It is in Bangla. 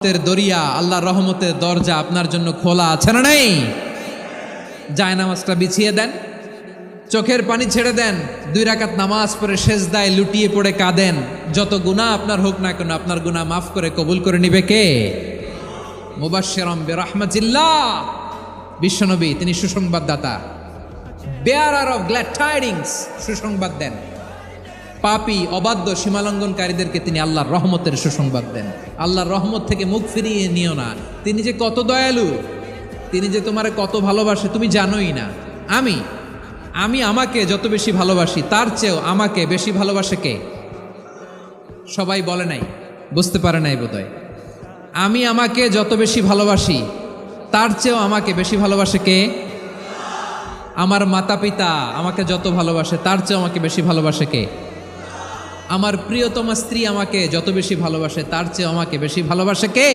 দরিয়া, আল্লাহর রহমতের দরজা আপনার জন্য খোলা আছে না নাই? জায়নামাজটা বিছিয়ে দেন, চোখের পানি ছেড়ে দেন, 2 রাকাত নামাজ পড়ে সেজদায় লুটিয়ে পড়ে কাঁদেন। যত গুনাহ আপনার হোক না কেন, আপনার গুনাহ মাফ করে কবুল করে নিবে কে? মুবাশশিরাম বিরহমাতিল্লাহ, বিশ্বনবী তিনি সুসংবাদদাতা, বেয়ারার অফ গ্ল্যাড টাইডিংস, সুসংবাদ দেন। পাপী অবাধ্য সীমালঙ্ঘনকারীদেরকে তিনি আল্লাহর রহমতের সুসংবাদ দেন। আল্লাহর রহমত থেকে মুখ ফিরিয়ে নিও না। তিনি যে কত দয়ালু, তিনি যে তোমারে কত ভালোবাসে তুমি জানোই না। আমি আমাকে যত বেশি ভালোবাসি তার চেয়েও আমাকে বেশি ভালোবাসে কে? সবাই বলে নাই, বুঝতে পারে নাই বোধহয়। আমি আমাকে যত বেশি ভালোবাসি তার চেয়েও আমাকে বেশি ভালোবাসে কে? আমার মাতা পিতা আমাকে যত ভালোবাসে তার চেয়েও আমাকে বেশি ভালোবাসে কে? আমার প্রিয়তমা স্ত্রী আমাকে যত বেশি ভালোবাসে তার চেয়ে আমাকে বেশি ভালোবাসে কে?